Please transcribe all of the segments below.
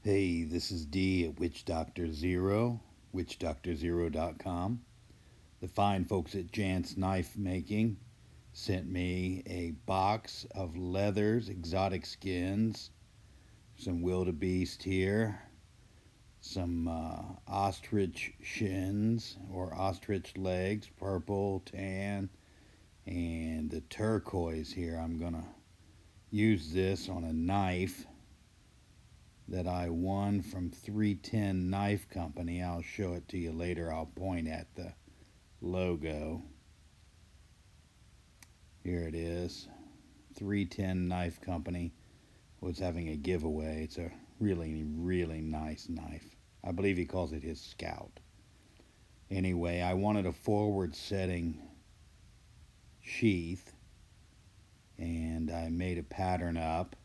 Hey, this is D at Witchdoctor Zero, witchdoctorzero.com. The fine folks at Jantz knifemaking sent me a box of leathers, exotic skins, some wildebeest here, some ostrich shins or ostrich legs, purple, tan, and the turquoise here. I'm going to use this on a knife that I won from 310 Knife Company. I'll show it to you later. I'll point at the logo. Here it is. 310 Knife Company was having a giveaway. It's a really, really nice knife. I believe he calls it his Scout. Anyway, I wanted a forward setting sheath, and I made a pattern up,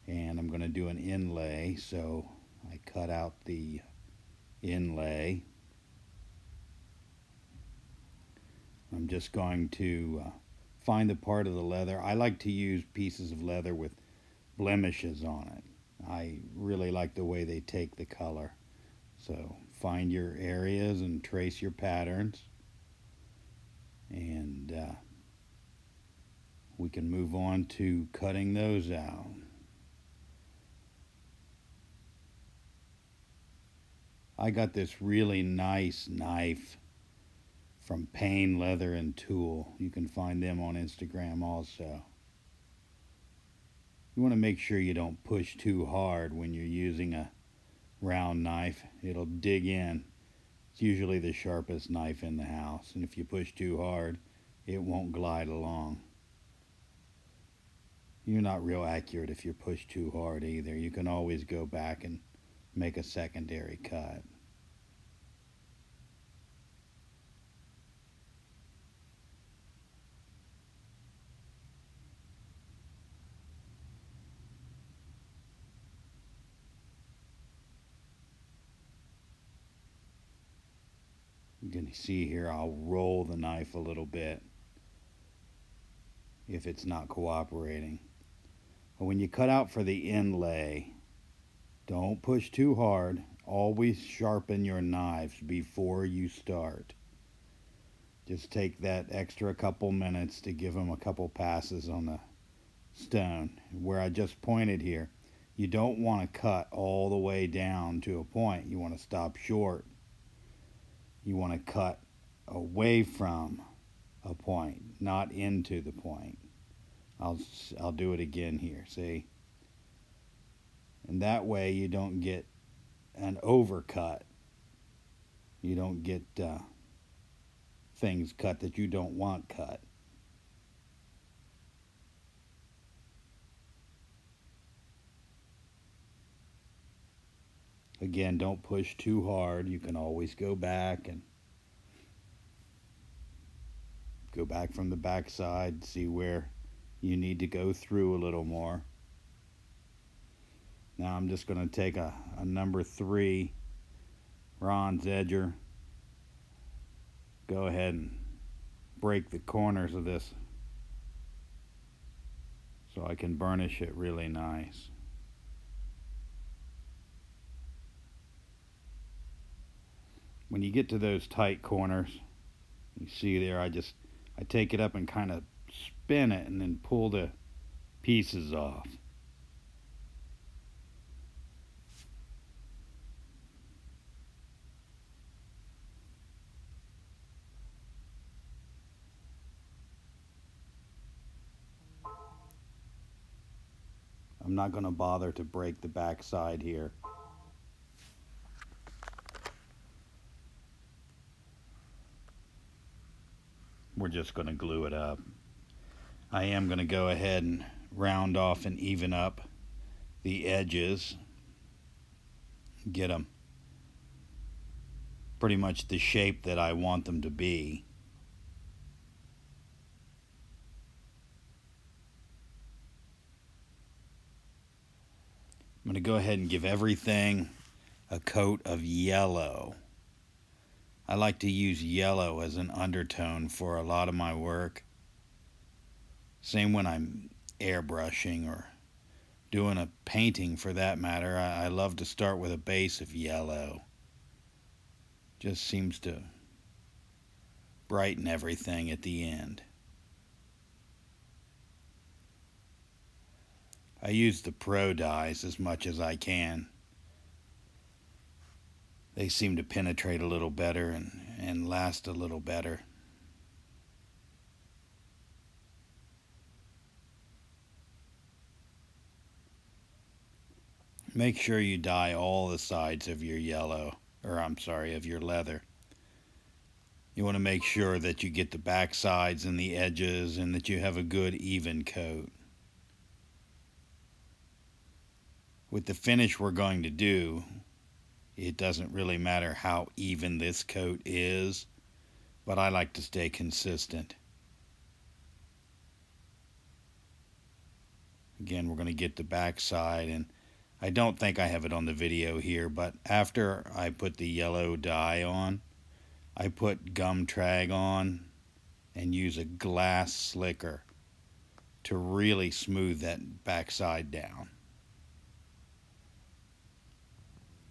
and I'm going to do an inlay. So I cut out the inlay. I'm just going to find the part of the leather. I like to use pieces of leather with blemishes on it. I really like the way they take the color. So find your areas and trace your patterns, and we can move on to cutting those out. I got this really nice knife from Pain Leather and Tool. You can find them on Instagram also. You want to make sure you don't push too hard when you're using a round knife. It'll dig in. It's usually the sharpest knife in the house, and if you push too hard, it won't glide along. You're not real accurate if you push too hard either. You can always go back and make a secondary cut. You can see here I'll roll the knife a little bit if it's not cooperating. But when you cut out for the inlay, don't push too hard. Always sharpen your knives before you start. Just take that extra couple minutes to give them a couple passes on the stone. Where I just pointed here, you don't want to cut all the way down to a point. You want to stop short. You want to cut away from a point, not into the point. I'll do it again here, see? And that way you don't get an overcut. You don't get things cut that you don't want cut. Again, don't push too hard. You can always go back and go back from the back side, see where you need to go through a little more. Now I'm just going to take a number 3 bronze edger. Go ahead and break the corners of this so I can burnish it really nice. When you get to those tight corners, you see there, I take it up and kind of spin it and then pull the pieces off. I'm not going to bother to break the back side here. We're just going to glue it up. I am going to go ahead and round off and even up the edges. Get them pretty much the shape that I want them to be. I'm going to go ahead and give everything a coat of yellow. I like to use yellow as an undertone for a lot of my work. Same when I'm airbrushing or doing a painting for that matter, I love to start with a base of yellow. Just seems to brighten everything at the end. I use the Pro dyes as much as I can. They seem to penetrate a little better and last a little better. Make sure you dye all the sides of your of your leather. You want to make sure that you get the back sides and the edges and that you have a good even coat. With the finish we're going to do, it doesn't really matter how even this coat is, but I like to stay consistent. Again, we're going to get the back side, and I don't think I have it on the video here, but after I put the yellow dye on, I put gum trag on and use a glass slicker to really smooth that backside down.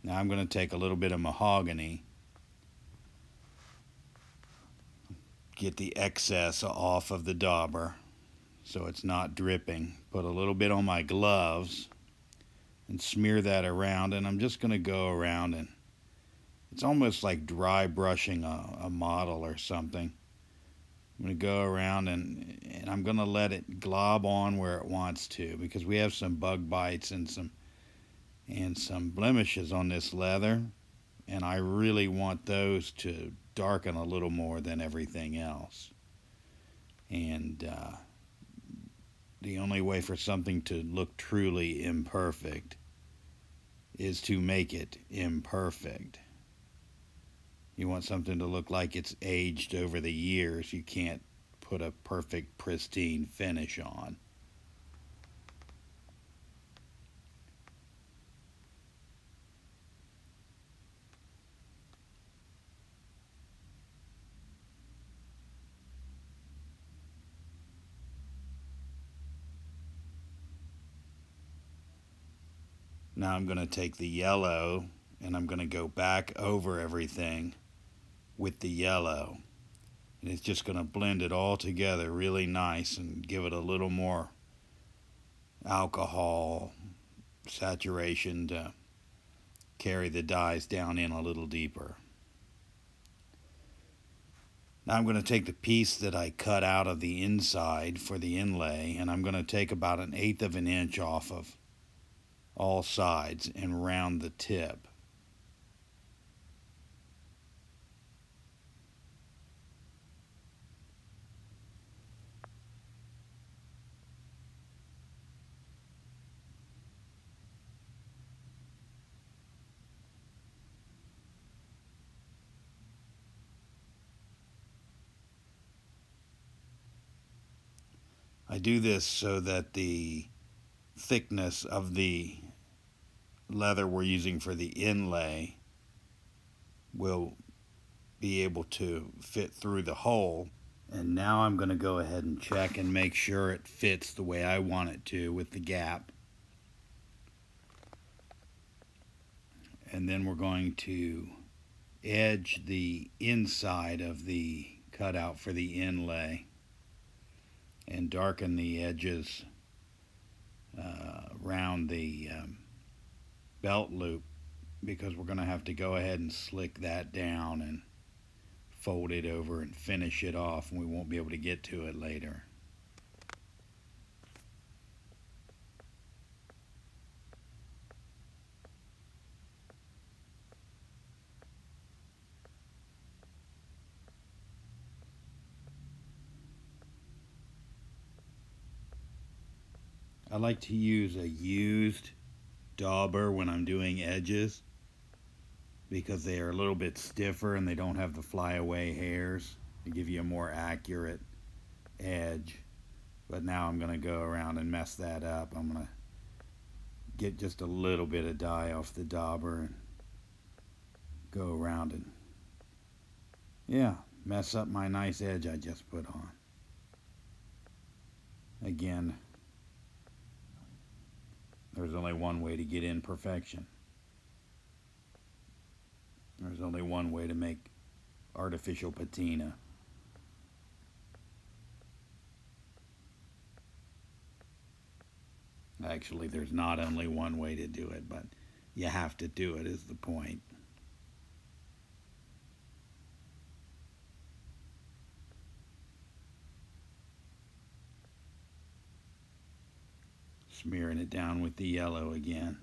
Now I'm going to take a little bit of mahogany, get the excess off of the dauber so it's not dripping. Put a little bit on my gloves and smear that around, and I'm just going to go around, and it's almost like dry brushing a model or something. I'm going to go around and I'm going to let it glob on where it wants to, because we have some bug bites and some blemishes on this leather, and I really want those to darken a little more than everything else. And the only way for something to look truly imperfect is to make it imperfect. You want something to look like it's aged over the years. You can't put a perfect, pristine finish on. Now I'm going to take the yellow and I'm going to go back over everything with the yellow. And it's just going to blend it all together really nice and give it a little more alcohol saturation to carry the dyes down in a little deeper. Now I'm going to take the piece that I cut out of the inside for the inlay, and I'm going to take about 1/8 of an inch off of all sides and round the tip. I do this so that the thickness of the leather we're using for the inlay will be able to fit through the hole. And now I'm going to go ahead and check and make sure it fits the way I want it to with the gap. And then we're going to edge the inside of the cutout for the inlay and darken the edges around the belt loop, because we're going to have to go ahead and slick that down and fold it over and finish it off, and we won't be able to get to it later. I like to use a used dauber when I'm doing edges, because they are a little bit stiffer and they don't have the flyaway hairs. They give you a more accurate edge. But now I'm going to go around and mess that up. I'm going to get just a little bit of dye off the dauber and go around and, yeah, mess up my nice edge I just put on. Again, There's only one way to get imperfection. There's only one way to make artificial patina. Actually, there's not only one way to do it, but you have to do it, is the point. Smearing it down with the yellow again.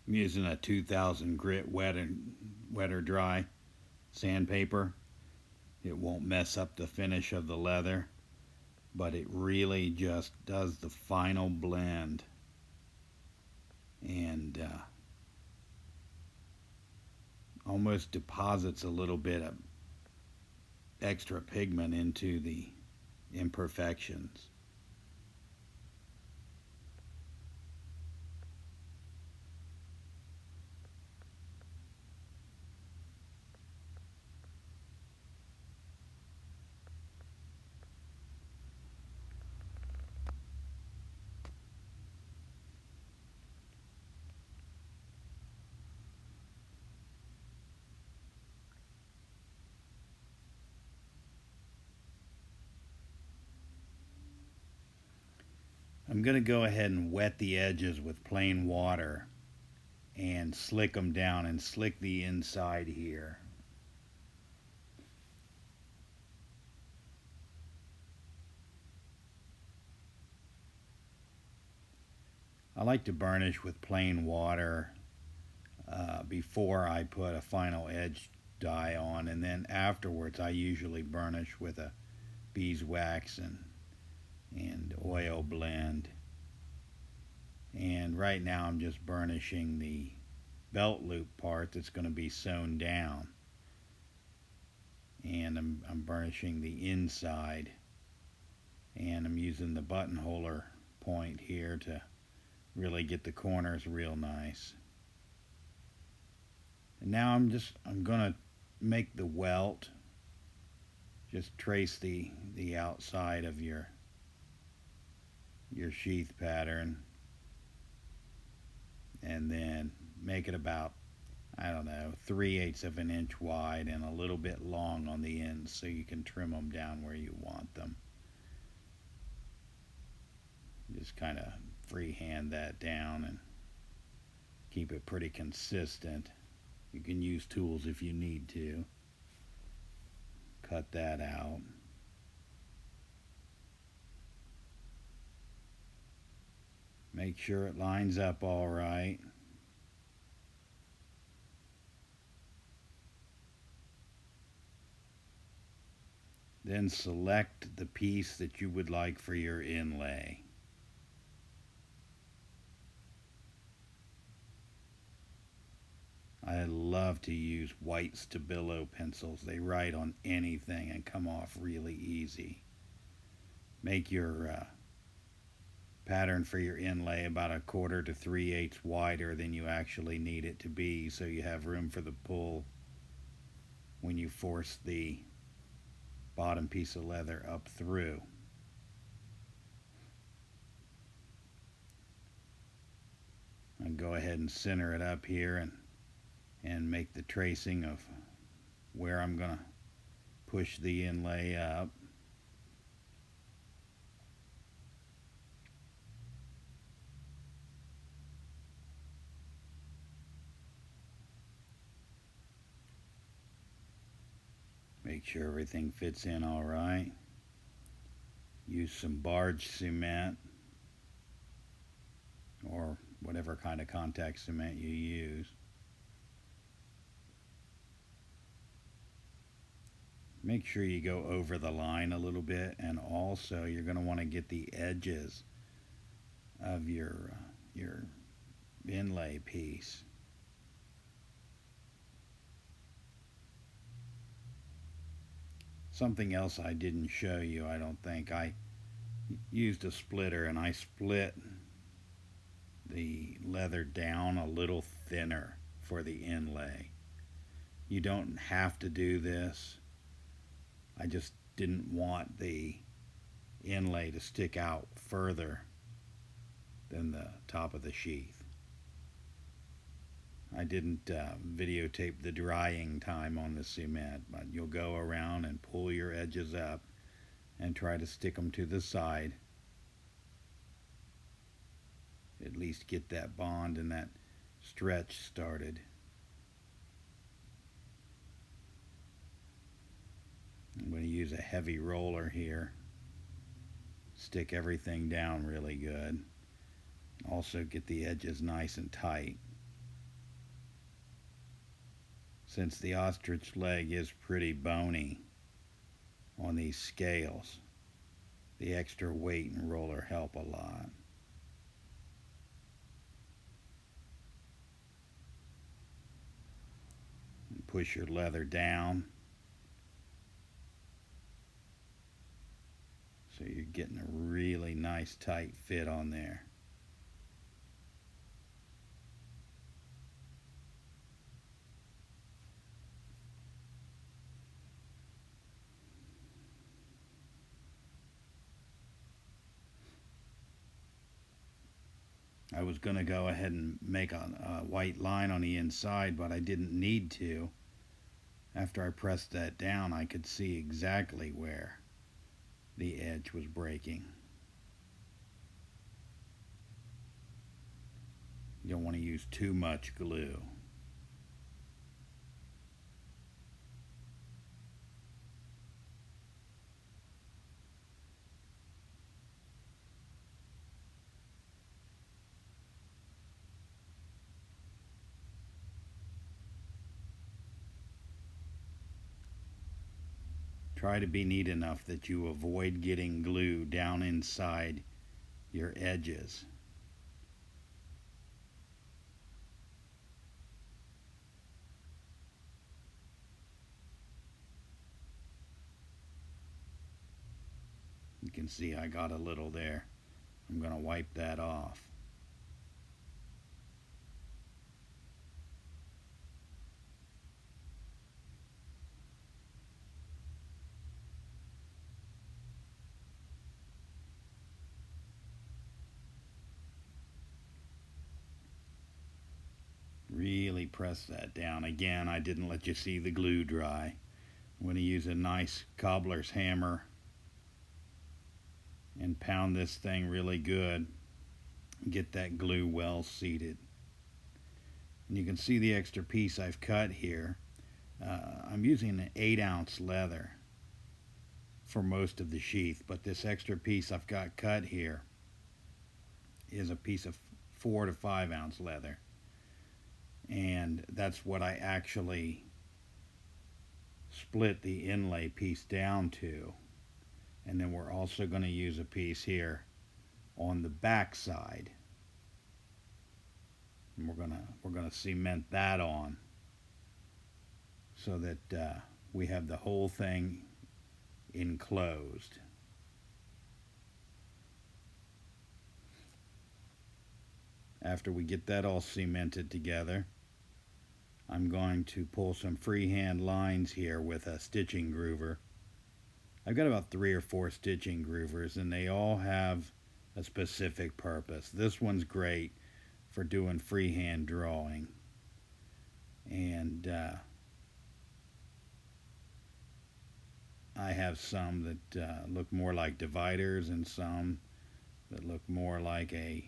I'm using a 2000 grit wet or dry sandpaper. It won't mess up the finish of the leather, but it really just does the final blend and almost deposits a little bit of extra pigment into the imperfections. I'm going to go ahead and wet the edges with plain water and slick them down and slick the inside here. I like to burnish with plain water before I put a final edge dye on, and then afterwards I usually burnish with a beeswax and oil blend. And right now I'm just burnishing the belt loop part that's going to be sewn down, and I'm burnishing the inside, and I'm using the buttonholer point here to really get the corners real nice. And now I'm gonna make the welt. Just trace the outside of your sheath pattern, and then make it about, I don't know, 3/8 of an inch wide and a little bit long on the ends so you can trim them down where you want them. Just kind of freehand that down and keep it pretty consistent. You can use tools if you need to. Cut that out. Make sure it lines up all right. Then select the piece that you would like for your inlay. I love to use white Stabilo pencils. They write on anything and come off really easy. Make your pattern for your inlay about 1/4 to 3/8 wider than you actually need it to be, so you have room for the pull when you force the bottom piece of leather up through. And go ahead and center it up here and make the tracing of where I'm going to push the inlay up. Make sure everything fits in all right. Use some barge cement or whatever kind of contact cement you use. Make sure you go over the line a little bit, and also you're going to want to get the edges of your inlay piece. Something else I didn't show you, I don't think. I used a splitter and I split the leather down a little thinner for the inlay. You don't have to do this. I just didn't want the inlay to stick out further than the top of the sheath. I didn't videotape the drying time on the cement, but you'll go around and pull your edges up and try to stick them to the side. At least get that bond and that stretch started. I'm going to use a heavy roller here. Stick everything down really good. Also get the edges nice and tight. Since the ostrich leg is pretty bony on these scales, the extra weight and roller help a lot. And push your leather down so you're getting a really nice tight fit on there. I was going to go ahead and make a white line on the inside, but I didn't need to. After I pressed that down, I could see exactly where the edge was breaking. You don't want to use too much glue. Try to be neat enough that you avoid getting glue down inside your edges. You can see I got a little there. I'm going to wipe that off. Really press that down. Again, I didn't let you see the glue dry. I'm going to use a nice cobbler's hammer and pound this thing really good. Get that glue well seated. And you can see the extra piece I've cut here. I'm using an 8-ounce leather for most of the sheath, but this extra piece I've got cut here is a piece of 4 to 5 ounce leather. And that's what I actually split the inlay piece down to. And then we're also going to use a piece here on the back side. And we're gonna cement that on so that we have the whole thing enclosed. After we get that all cemented together, I'm going to pull some freehand lines here with a stitching groover. I've got about 3 or 4 stitching groovers, and they all have a specific purpose. This one's great for doing freehand drawing, and I have some that look more like dividers and some that look more like a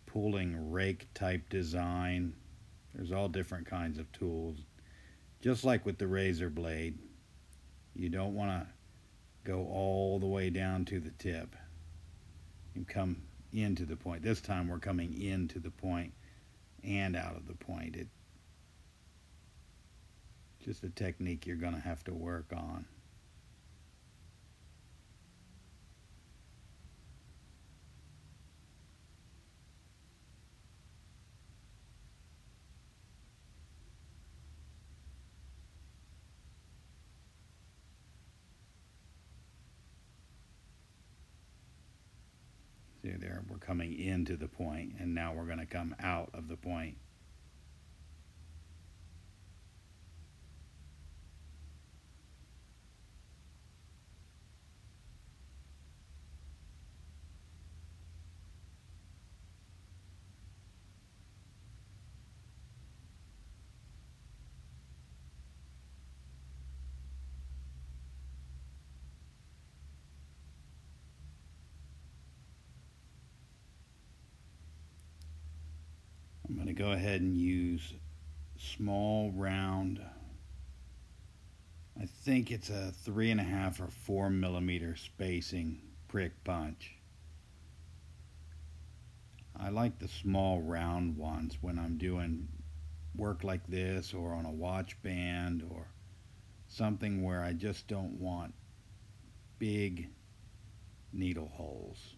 pulling rake type design. There's all different kinds of tools. Just like with the razor blade, you don't want to go all the way down to the tip. You come into the point. This time we're coming into the point and out of the point. It Just a technique you're going to have to work on. See there, we're coming into the point, and now we're going to come out of the point. I'm going to go ahead and use small round, I think it's a 3.5 or 4 millimeter spacing prick punch. I like the small round ones when I'm doing work like this or on a watch band or something where I just don't want big needle holes.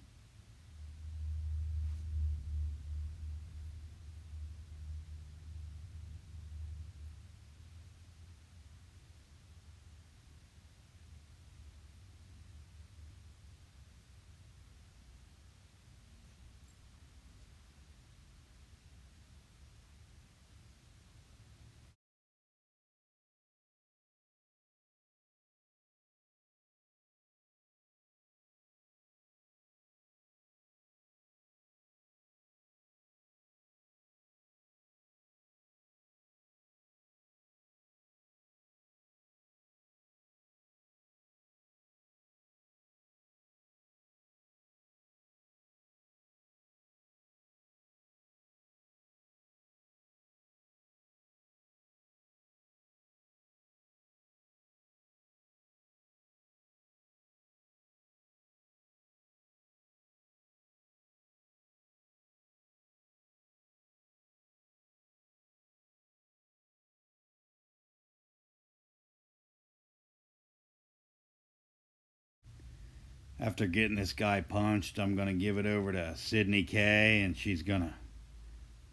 After getting this guy punched, I'm going to give it over to Sydney K, and she's going to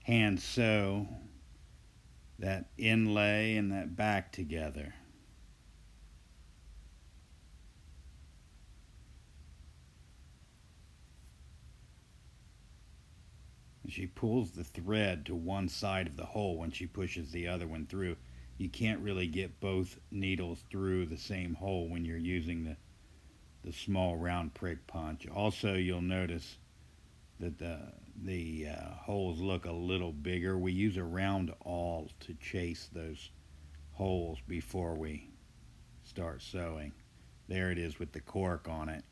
hand sew that inlay and that back together. She pulls the thread to one side of the hole when she pushes the other one through. You can't really get both needles through the same hole when you're using the small round prick punch. Also, you'll notice that the holes look a little bigger. We use a round awl to chase those holes before we start sewing. There it is with the cork on it.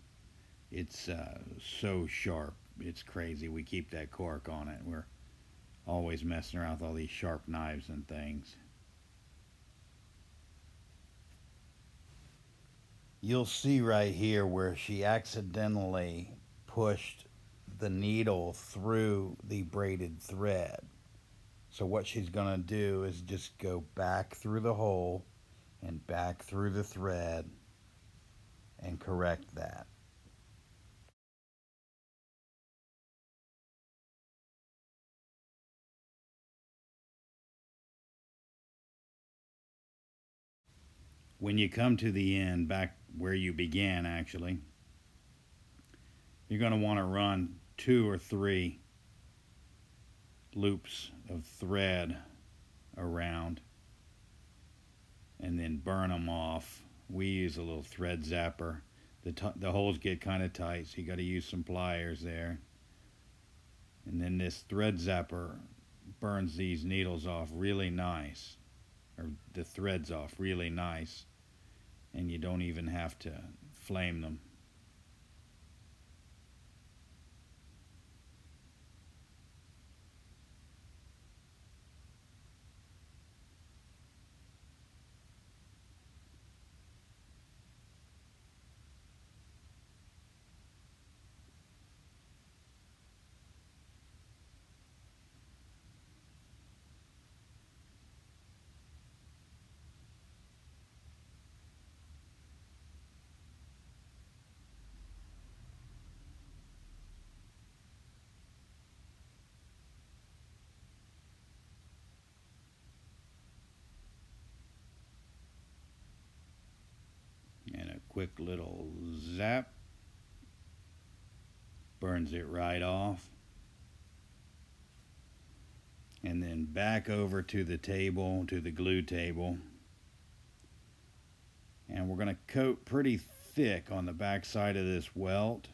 It's so sharp. It's crazy. We keep that cork on it. We're always messing around with all these sharp knives and things. You'll see right here where she accidentally pushed the needle through the braided thread. So what she's going to do is just go back through the hole and back through the thread and correct that. When you come to the end, back where you began actually, you're going to want to run 2 or 3 loops of thread around and then burn them off. We use a little thread zapper. The holes get kind of tight, so you got to use some pliers there. And then this thread zapper burns these needles off really nice, or the threads off really nice, and you don't even have to flame them. quick little zap. Burns it right off. And then back over to the table, to the glue table. And we're going to coat pretty thick on the back side of this welt.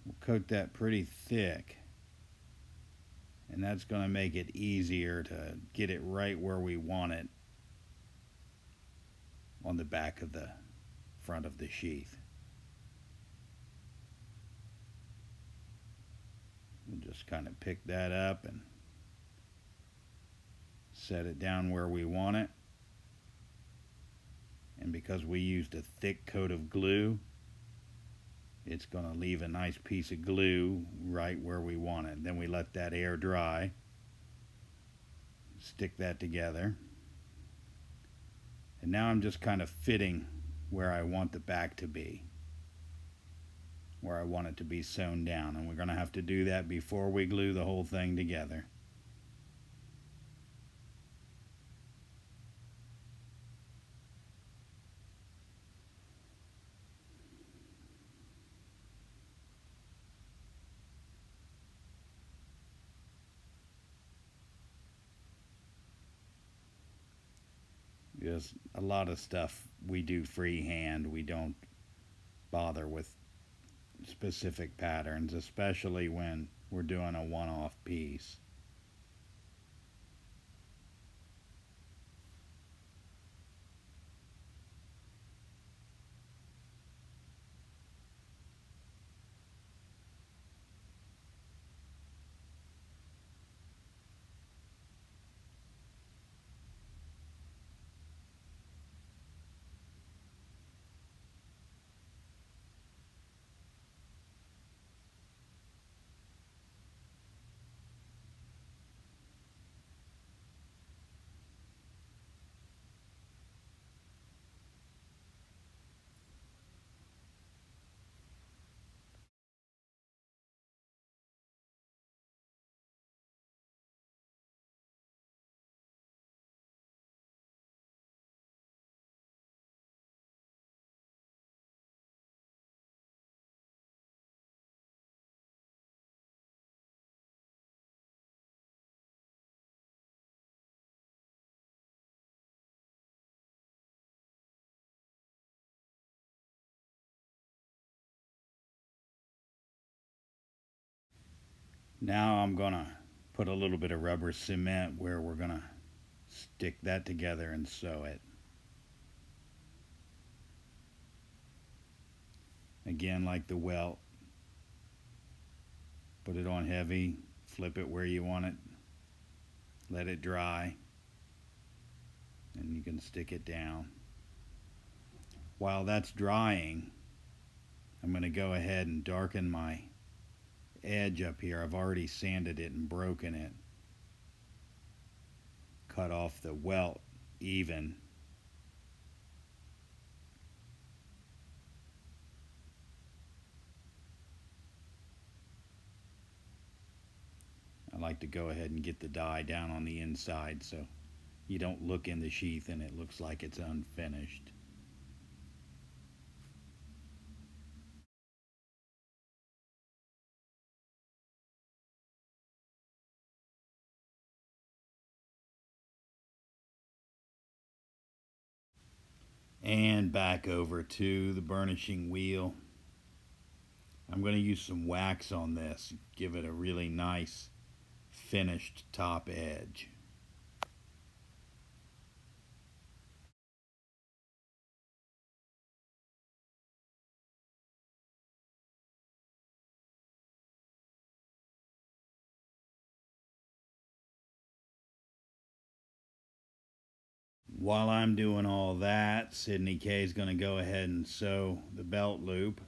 We'll coat that pretty thick. And that's going to make it easier to get it right where we want it on the back of the front of the sheath. We'll just kind of pick that up and set it down where we want it. And because we used a thick coat of glue, it's going to leave a nice piece of glue right where we want it. Then we let that air dry. Stick that together. And now I'm just kind of fitting where I want the back to be, where I want it to be sewn down. And we're going to have to do that before we glue the whole thing together. Just a lot of stuff we do freehand. We don't bother with specific patterns, especially when we're doing a one-off piece. Now I'm going to put a little bit of rubber cement where we're going to stick that together and sew it. Again, like the welt, put it on heavy, flip it where you want it, let it dry, and you can stick it down. While that's drying, I'm going to go ahead and darken my edge up here. I've already sanded it and broken it. Cut off the welt even. I like to go ahead and get the dye down on the inside so you don't look in the sheath and it looks like it's unfinished. And back over to the burnishing wheel. I'm going to use some wax on this, give it a really nice finished top edge. While I'm doing all that, Sydney K is going to go ahead and sew the belt loop.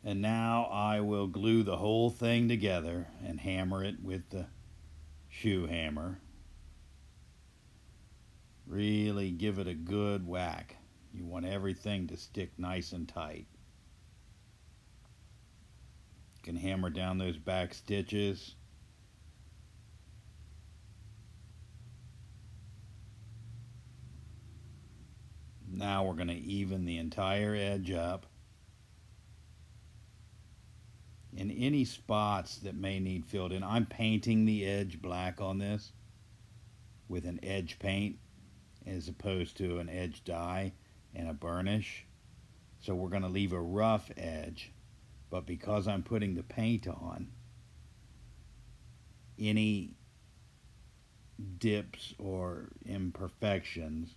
And now I will glue the whole thing together and hammer it with the shoe hammer. Really give it a good whack. You want everything to stick nice and tight. You can hammer down those back stitches. Now we're going to even the entire edge up. And any spots that may need filled in, I'm painting the edge black on this with an edge paint as opposed to an edge dye and a burnish. So we're going to leave a rough edge, but because I'm putting the paint on, any dips or imperfections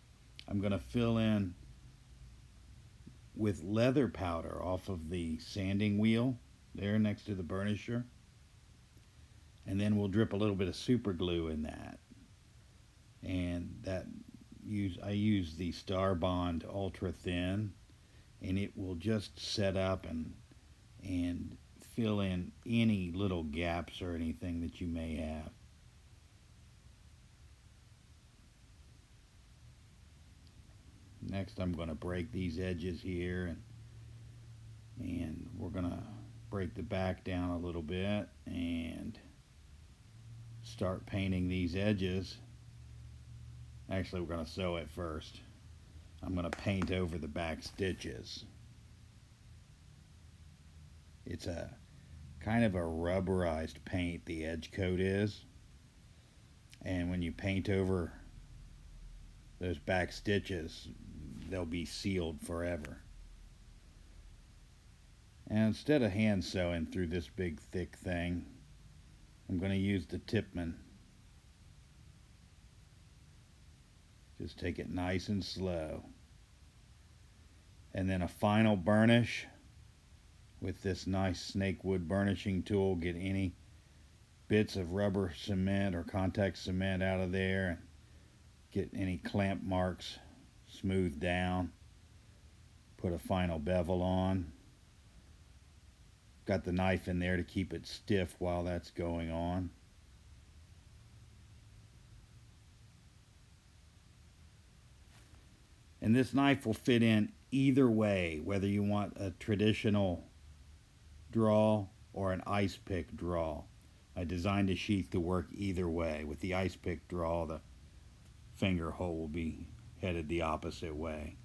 I'm going to fill in with leather powder off of the sanding wheel there next to the burnisher, and then we'll drip a little bit of super glue in that. And I use the Star Bond ultra thin, and it will just set up and fill in any little gaps or anything that you may have. Next I'm going to break these edges here, and we're going to break the back down a little bit and start painting these edges. Actually, we're going to sew it first. I'm going to paint over the back stitches. It's a kind of a rubberized paint, the edge coat is. And when you paint over those back stitches, they'll be sealed forever. And instead of hand sewing through this big thick thing, I'm going to use the Tipman. Just take it nice and slow. And then a final burnish with this nice snakewood burnishing tool. Get any bits of rubber cement or contact cement out of there. Get any clamp marks smoothed down. Put a final bevel on. Got the knife in there to keep it stiff while that's going on. And this knife will fit in either way, whether you want a traditional draw or an ice pick draw. I designed a sheath to work either way. With the ice pick draw, the finger hole will be headed the opposite way.